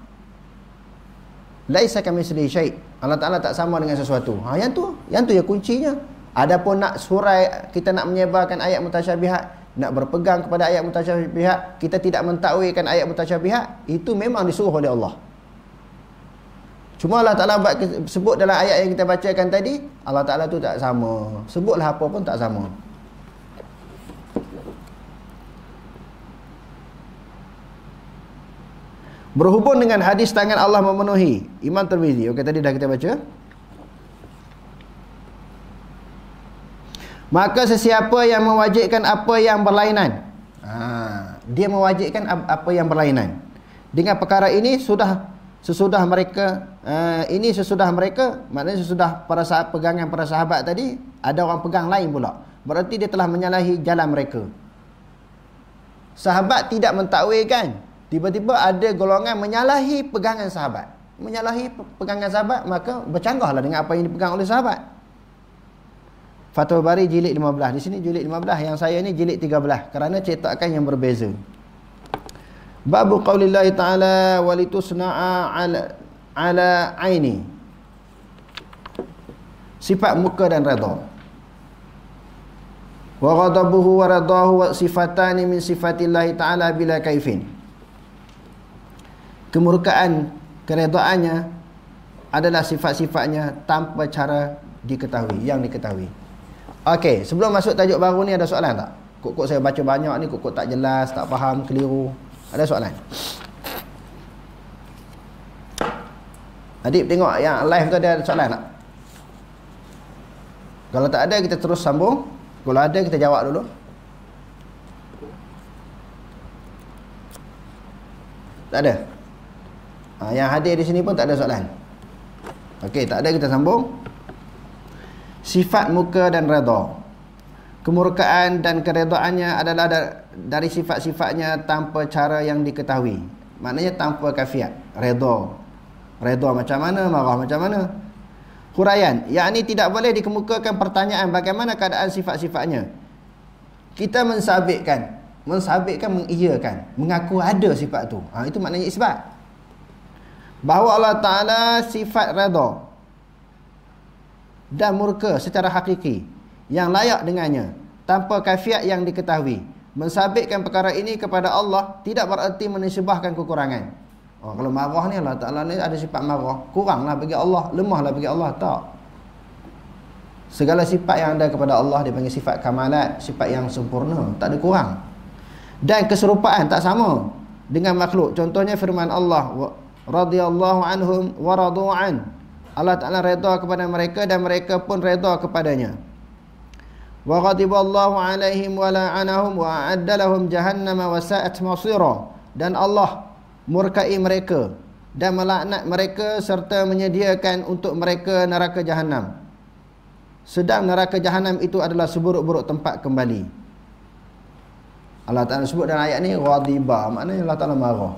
Laisa kamitslihi syai'. Allah Ta'ala tak sama dengan sesuatu. Yang tu ya kuncinya. Adapun nak surai, kita nak menyebarkan ayat mutasyabihat, nak berpegang kepada ayat mutasyabihat, kita tidak mentakwilkan ayat mutasyabihat, itu memang disuruh oleh Allah. Cuma Allah Ta'ala sebut dalam ayat yang kita bacakan tadi, Allah Ta'ala tu tak sama. Sebutlah apa pun tak sama. Berhubung dengan hadis tangan Allah memenuhi, Imam Tirmizi, okey tadi dah kita baca. Maka sesiapa yang mewajibkan apa yang berlainan, dia mewajibkan apa yang berlainan dengan perkara ini sesudah mereka, maknanya sesudah para sahabat, pegangan para sahabat tadi, ada orang pegang lain pula, berarti dia telah menyalahi jalan mereka. Sahabat tidak mentakwilkan, tiba-tiba ada golongan menyalahi pegangan sahabat. Menyalahi pegangan sahabat, maka bercanggahlah dengan apa yang dipegang oleh sahabat. Fathul Bari jilid 15. Di sini jilid 15, yang saya ni jilid 13 kerana cetakan yang berbeza. Babu qaulillahi ta'ala walitusna'a ala aini. Sifat muka dan redha. Wa ghadabuhu wa radahu wa sifatani min sifatillahi ta'ala bila kaifin. Kemurkaan, keredaannya adalah sifat-sifatnya tanpa cara diketahui, yang diketahui. Okey, sebelum masuk tajuk baru ni ada soalan tak? Kok saya baca banyak ni, kok tak jelas, tak faham, keliru. Ada soalan? Adik tengok yang live tu ada soalan tak? Kalau tak ada kita terus sambung. Kalau ada kita jawab dulu. Tak ada? Yang hadir di sini pun tak ada soalan. Okey, tak ada kita sambung. Sifat muka dan redha. Kemurkaan dan keredaannya adalah dari sifat-sifatnya tanpa cara yang diketahui. Maknanya tanpa kafiat. Redha macam mana, marah macam mana. Huraian, yakni tidak boleh dikemukakan pertanyaan bagaimana keadaan sifat-sifatnya. Kita mensabitkan, mengiyakan, mengaku ada sifat tu. Itu maknanya isbat. Bahawa Allah Ta'ala sifat redha dan murka secara hakiki yang layak dengannya tanpa kafiat yang diketahui. Mensabitkan perkara ini kepada Allah tidak berarti menisbahkan kekurangan. Kalau marah ni Allah Ta'ala ni ada sifat marah, kuranglah bagi Allah, lemahlah bagi Allah. Tak. Segala sifat yang ada kepada Allah dia panggil sifat kamalat, sifat yang sempurna, tak ada kurang. Dan keserupaan tak sama dengan makhluk. Contohnya firman Allah, radhiyallahu anhum wa radu an. Allah Ta'ala redha kepada mereka dan mereka pun redha kepadanya. Wa ghadiballahu alaihim wa la'anahum wa a'adda lahum jahannama wa sa'at masira. Dan Allah murkai mereka dan melaknat mereka serta menyediakan untuk mereka neraka jahanam. Sedang neraka jahanam itu adalah seburuk-buruk tempat kembali. Allah Ta'ala sebut dalam ayat ni ghadiba, maknanya Allah Ta'ala marah.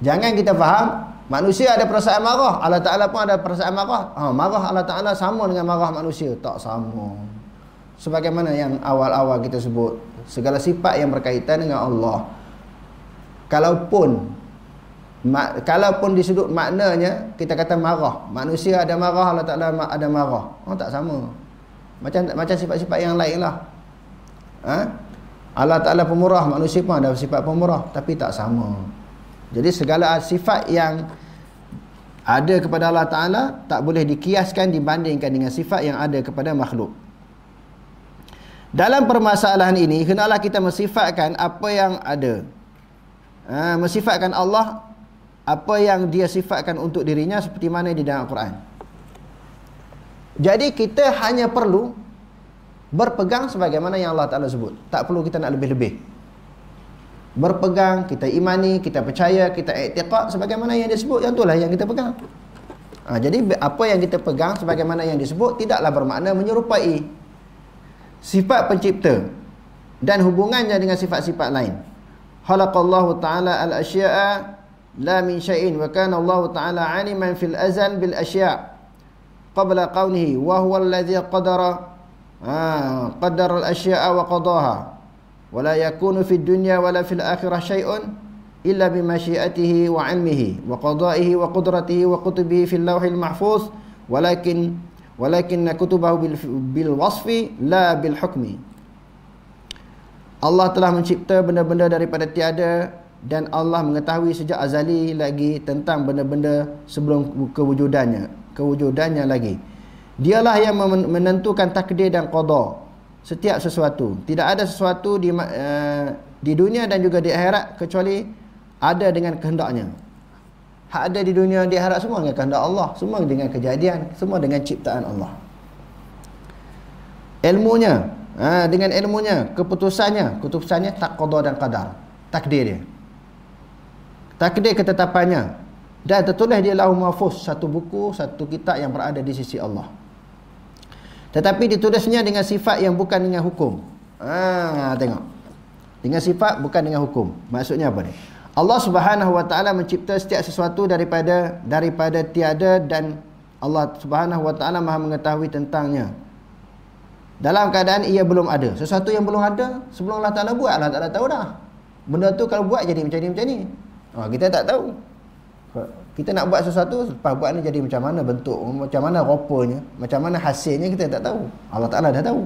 Jangan kita faham manusia ada perasaan marah, Allah Ta'ala pun ada perasaan marah. Marah Allah Ta'ala sama dengan marah manusia? Tak sama. Sebagaimana yang awal-awal kita sebut, segala sifat yang berkaitan dengan Allah, kalaupun di sudut maknanya kita kata marah, manusia ada marah, Allah Ta'ala ada marah, tak sama. Macam sifat-sifat yang lain lah. Allah Ta'ala pemurah, manusia pun ada sifat pemurah, tapi tak sama. Jadi segala sifat yang ada kepada Allah Ta'ala tak boleh dikiaskan dibandingkan dengan sifat yang ada kepada makhluk. Dalam permasalahan ini, hendaklah kita mensifatkan apa yang ada. Mensifatkan Allah apa yang dia sifatkan untuk dirinya seperti mana di dalam Al-Quran. Jadi kita hanya perlu berpegang sebagaimana yang Allah Ta'ala sebut. Tak perlu kita nak lebih-lebih. Berpegang, kita imani, kita percaya, kita i'tiqad sebagaimana yang disebut, yang itulah yang kita pegang. Jadi apa yang kita pegang sebagaimana yang disebut tidaklah bermakna menyerupai sifat pencipta dan hubungannya dengan sifat-sifat lain. Khalaqallahu ta'ala al-asya'a la min syai'in wa kana Allah ta'ala 'aliman fil azal bil asya' qabla qawlihi wa huwa alladhi qadara qaddara al-asya'a wa qadaha wa la yakunu fid dunya wa la fil akhirah syai'un illa bi masyiatihi wa 'ilmihi wa qada'ihi wa qudratihi wa kutubihi fil lawhil mahfuz walakin kutubahu bil wasfi la bil hukmi. Allah telah mencipta benda-benda daripada tiada dan Allah mengetahui sejak azali lagi tentang benda-benda sebelum kewujudannya lagi. Dialah yang menentukan takdir dan qada setiap sesuatu. Tidak ada sesuatu di dunia dan juga di akhirat kecuali ada dengan kehendaknya. Hak ada di dunia di akhirat semua dengan kehendak Allah, semua dengan kejadian, semua dengan ciptaan Allah. Ilmunya, dengan ilmunya, keputusannya tak qada dan qadar, takdir dia. Takdir ketetapannya dan tertulis di Lauhul Mahfuz, satu buku, satu kitab yang berada di sisi Allah. Tetapi ditulisnya dengan sifat yang bukan dengan hukum. Tengok. Dengan sifat bukan dengan hukum. Maksudnya apa ni? Allah Subhanahu wa taala mencipta setiap sesuatu daripada tiada dan Allah Subhanahu wa taala Maha mengetahui tentangnya. Dalam keadaan ia belum ada. Sesuatu yang belum ada sebelum Allah Taala buat, Allah Taala tahu dah. Benda tu kalau buat jadi macam ni. Kita tak tahu. Kita nak buat sesuatu, lepas buat ni jadi macam mana bentuk, macam mana rupanya, macam mana hasilnya, kita tak tahu. Allah Ta'ala dah tahu.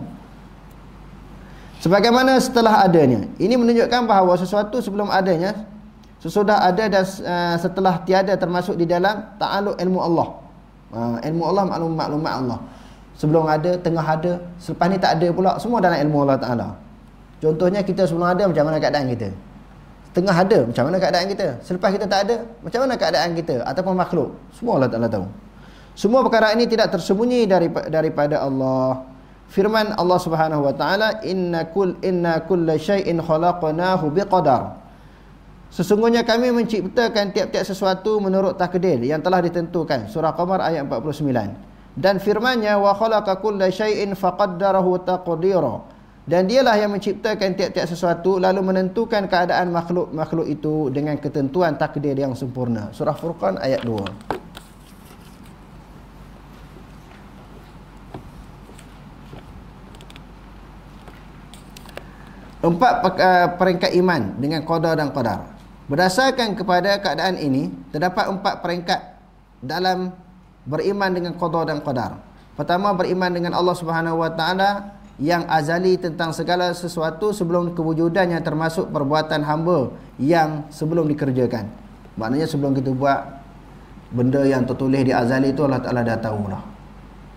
Sebagaimana setelah adanya. Ini menunjukkan bahawa sesuatu sebelum adanya, sesudah ada dan setelah tiada termasuk di dalam ta'aluk ilmu Allah. Ilmu Allah, maklumat Allah. Sebelum ada, tengah ada, selepas ni tak ada pula, semua dalam ilmu Allah Ta'ala. Contohnya kita sebelum ada, macam mana keadaan kita. Tengah ada, macam mana keadaan kita. Selepas kita tak ada, macam mana keadaan kita ataupun makhluk. Semua Allah Ta'ala tahu. Semua perkara ini tidak tersembunyi daripada Allah. Firman Allah Subhanahu wa taala, inna kulla syai'in khalaqnahu biqadar. Sesungguhnya kami menciptakan tiap-tiap sesuatu menurut takdir yang telah ditentukan. Surah Qamar ayat 49. Dan firman-Nya, wa khalaqa kulla syai'in faqaddarahu taqdira. Dan dialah yang menciptakan tiap-tiap sesuatu lalu menentukan keadaan makhluk itu dengan ketentuan takdir yang sempurna. Surah Furqan ayat 2. Empat peringkat iman dengan qada dan qadar. Berdasarkan kepada keadaan ini, terdapat 4 peringkat dalam beriman dengan qada dan qadar. Pertama, beriman dengan Allah Subhanahu wa taala yang azali tentang segala sesuatu sebelum kewujudannya, termasuk perbuatan hamba yang sebelum dikerjakan. Maknanya sebelum kita buat benda yang tertulis di azali itu, Allah Ta'ala dah tahu dah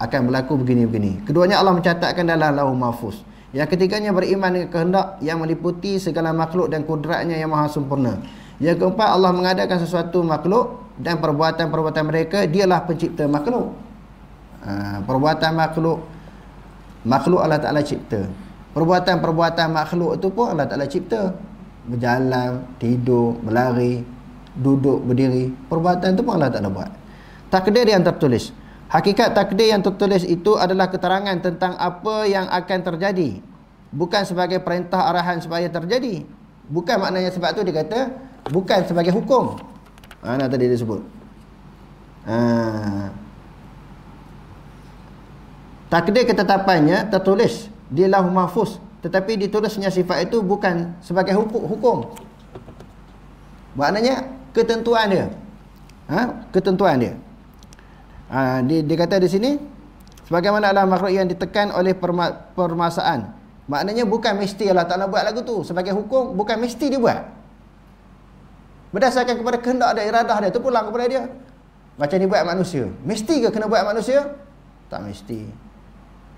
akan berlaku begini-begini. Keduanya Allah mencatatkan dalam Lauhul Mahfuz. Yang ketiganya beriman dengan kehendak yang meliputi segala makhluk dan kudratnya yang maha sempurna. Yang keempat, Allah mengadakan sesuatu makhluk dan perbuatan-perbuatan mereka, dialah pencipta makhluk. Perbuatan makhluk Allah Ta'ala cipta. Perbuatan-perbuatan makhluk itu pun Allah Ta'ala cipta. Berjalan, tidur, berlari, duduk, berdiri. Perbuatan itu pun Allah Ta'ala buat. Takdir yang tertulis. Hakikat takdir yang tertulis itu adalah keterangan tentang apa yang akan terjadi. Bukan sebagai perintah arahan supaya terjadi. Bukan maknanya, sebab tu dia kata bukan sebagai hukum. Nak tadi dia sebut. Takdir ketetapannya tertulis di Lauhul Mahfuz, tetapi ditulisnya sifat itu bukan sebagai hukum. Maknanya ketentuan dia. Ketentuan dia. Dia kata di sini, sebagaimana adalah makhluk yang ditekan oleh permasaan. Maknanya bukan mesti Allah Ta'ala buat lagu tu sebagai hukum, bukan mesti dia buat. Berdasarkan kepada kehendak dan iradah dia, tu pulang kepada dia. Macam ni buat manusia, mesti ke kena buat manusia? Tak mesti.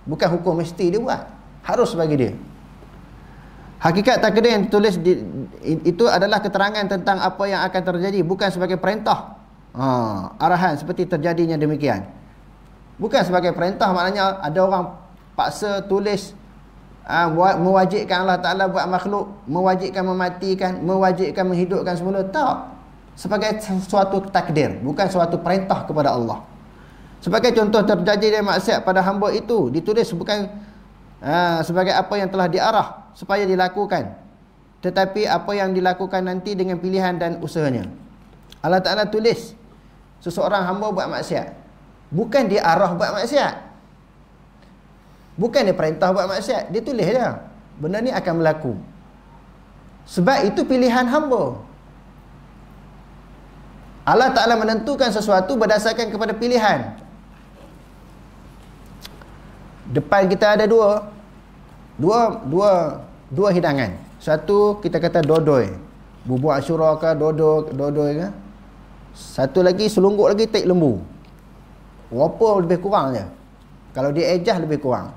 Bukan hukum mesti dia buat, harus bagi dia. Hakikat takdir yang ditulis itu adalah keterangan tentang apa yang akan terjadi, bukan sebagai perintah, arahan seperti terjadinya demikian. Bukan sebagai perintah, maknanya ada orang paksa tulis, mewajibkan Allah Ta'ala buat makhluk, mewajibkan mematikan, mewajibkan menghidupkan semula. Tak. Sebagai suatu takdir, bukan suatu perintah kepada Allah. Sebagai contoh, terjadi maksiat pada hamba itu ditulis bukan sebagai apa yang telah diarah supaya dilakukan, tetapi apa yang dilakukan nanti dengan pilihan dan usahanya. Allah Ta'ala tulis seseorang hamba buat maksiat, bukan dia arah buat maksiat. Bukan dia perintah buat maksiat, dia tulis dia. Benda ni akan berlaku. Sebab itu pilihan hamba. Allah Ta'ala menentukan sesuatu berdasarkan kepada pilihan. Depan kita ada dua hidangan. Satu kita kata dodoi, bubur Ashura ke dodoi ke. Satu lagi selungguk lagi tek lembu. Berapa lebih kurang je. Kalau dia ejah lebih kurang.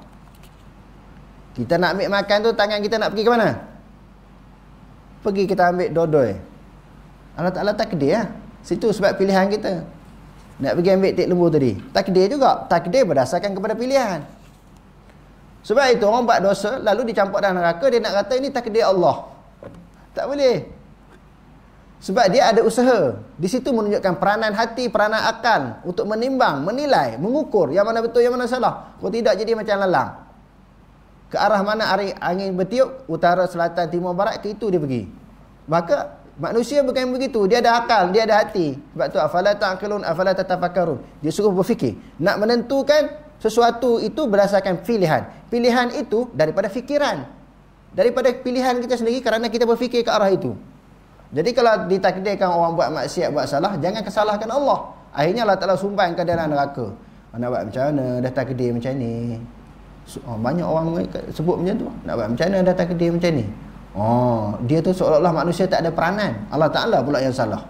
Kita nak ambil makan tu, tangan kita nak pergi ke mana? Pergi kita ambil dodoi. Allah Ta'ala takdir lah. Situ sebab pilihan kita. Nak pergi ambil tek lembu tadi. Takdir juga. Takdir berdasarkan kepada pilihan. Sebab itu orang buat dosa lalu dicampur dalam neraka, dia nak kata ini takdir Allah. Tak boleh. Sebab dia ada usaha. Di situ menunjukkan peranan hati, peranan akal untuk menimbang, menilai, mengukur yang mana betul, yang mana salah. Kalau tidak jadi macam lalang. Ke arah mana angin bertiup, utara, selatan, timur, barat, ke itu dia pergi. Maka manusia bukan begitu. Dia ada akal, dia ada hati. Sebab tu afala ta'qilun, afala tatafakkarun. Dia suruh berfikir. Nak menentukan sesuatu itu berdasarkan pilihan. Pilihan itu daripada fikiran. Daripada pilihan kita sendiri kerana kita berfikir ke arah itu. Jadi kalau ditakdirkan orang buat maksiat, buat salah, jangan kesalahkan Allah. Akhirnya Allah Ta'ala sumbangkan dalam neraka. Nak buat macam mana, dah takdir macam ni. Banyak orang sebut macam tu. Nak buat macam mana, dah takdir macam ni. Dia tu seolah-olah manusia tak ada peranan. Allah Ta'ala pula yang salah.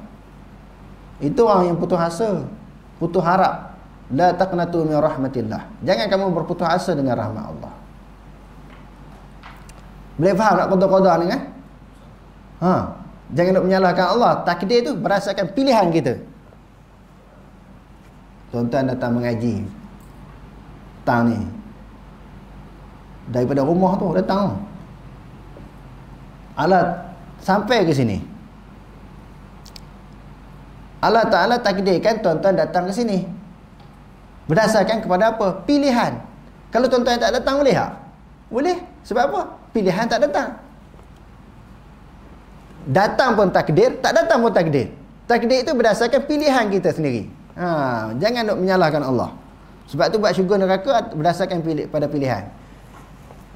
Itu orang yang putus asa, putus harap. La taqnatu min rahmatillah. Jangan kamu berputus asa dengan rahmat Allah. Boleh faham nak qada-qada ni kan? Jangan nak menyalahkan Allah. Takdir tu berdasarkan pilihan kita. Tuan-tuan datang mengaji petang ni, daripada rumah tu datang, Allah sampai ke sini. Allah Ta'ala takdirkan tuan-tuan datang ke sini berdasarkan kepada apa? Pilihan. Kalau tuan-tuan tak datang boleh tak? Boleh. Sebab apa? Pilihan tak datang. Datang pun takdir, tak datang pun takdir. Takdir itu berdasarkan pilihan kita sendiri. Jangan nak menyalahkan Allah. Sebab tu buat syurga neraka berdasarkan pada pilihan.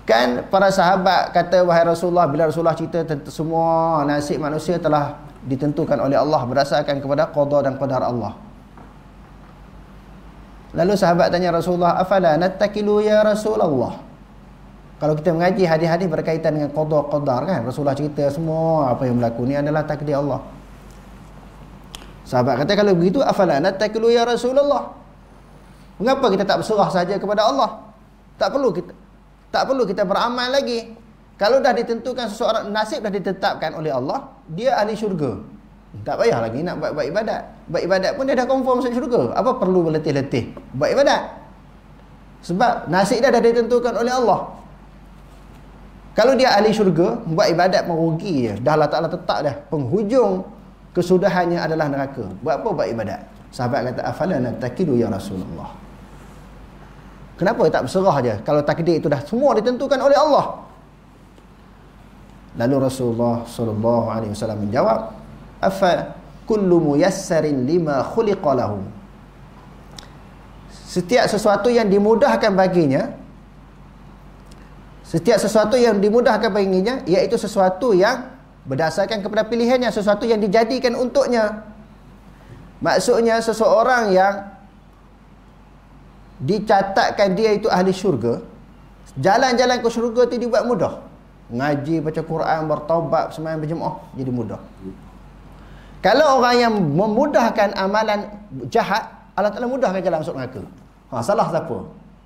Kan para sahabat kata, wahai Rasulullah, bila Rasulullah cerita tentang semua nasib manusia telah ditentukan oleh Allah berdasarkan kepada qada dan qadar Allah. Lalu sahabat tanya Rasulullah, afala nattakilu ya Rasulullah. Kalau kita mengaji hadis-hadis berkaitan dengan qada qadar kan, Rasulullah cerita semua apa yang berlaku ni adalah takdir Allah. Sahabat kata, kalau begitu afala nattakilu ya Rasulullah. Mengapa kita tak berserah saja kepada Allah? Tak perlu kita beramal lagi. Kalau dah ditentukan seseorang, nasib dah ditetapkan oleh Allah, dia ahli syurga. Tak payah lagi nak buat ibadat. Buat ibadat pun dia dah confirm masuk syurga. Apa perlu berletih-letih buat ibadat? Sebab nasib dah ditentukan oleh Allah. Kalau dia ahli syurga, buat ibadat merugi je. Dah Allah Ta'ala tetap dah. Penghujung kesudahannya adalah neraka. Buat apa buat ibadat? Sahabat kata, afala nattakilu ya Rasulullah. Kenapa tak berserah je? Kalau takdir itu dah semua ditentukan oleh Allah. Lalu Rasulullah SAW menjawab, afa kullu muyassarin lima khuliqa lahu. Setiap sesuatu yang dimudahkan baginya, iaitu sesuatu yang berdasarkan kepada pilihannya, sesuatu yang dijadikan untuknya. Maksudnya seseorang yang dicatatkan dia itu ahli syurga, jalan-jalan ke syurga itu dibuat mudah. Ngaji, baca Quran, bertaubat, sembahyang berjemaah jadi mudah. Kalau orang yang memudahkan amalan jahat, Allah Ta'ala mudahkan jalan masuk neraka. Salah siapa?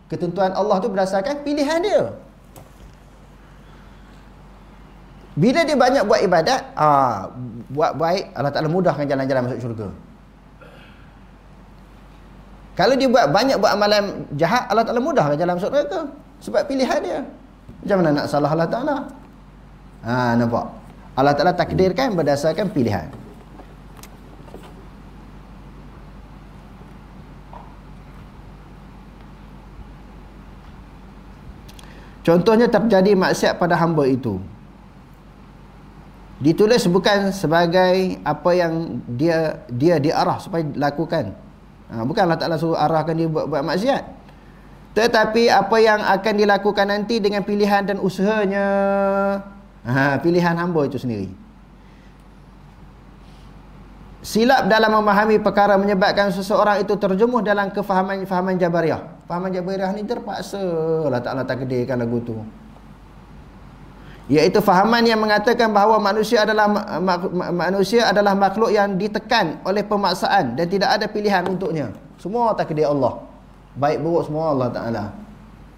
Ketentuan Allah tu berdasarkan pilihan dia. Bila dia banyak buat ibadat, buat baik, Allah Ta'ala mudahkan jalan-jalan masuk syurga. Kalau dia banyak buat amalan jahat, Allah Ta'ala mudahkan jalan masuk neraka. Sebab pilihan dia. Macam mana nak salah Allah Ta'ala? Nampak? Allah Ta'ala takdirkan berdasarkan pilihan. Contohnya terjadi maksiat pada hamba itu, ditulis bukan sebagai apa yang dia diarah supaya lakukan. Bukan Allah Ta'ala suruh arahkan dia buat maksiat. Tetapi apa yang akan dilakukan nanti dengan pilihan dan usahanya, pilihan hamba itu sendiri. Silap dalam memahami perkara menyebabkan seseorang itu terjemuh dalam kefahaman Jabariyah. Fahaman Jabariyah ni terpaksa Allah Ta'ala takdirkan lagu tu, iaitu fahaman yang mengatakan bahawa manusia adalah makhluk yang ditekan oleh pemaksaan dan tidak ada pilihan untuknya. Semua takdir Allah, baik buruk semua Allah Ta'ala.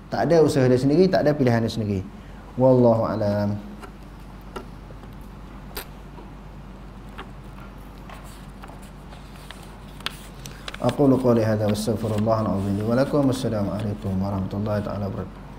Tak ada usaha dia sendiri, tak ada pilihan dia sendiri. Wallahu a'lam. Aqulu qawli hadza wa astaghfirullah al-azim li wa lakum. Wassalamu alaikum warahmatullahi taala wabarakatuh.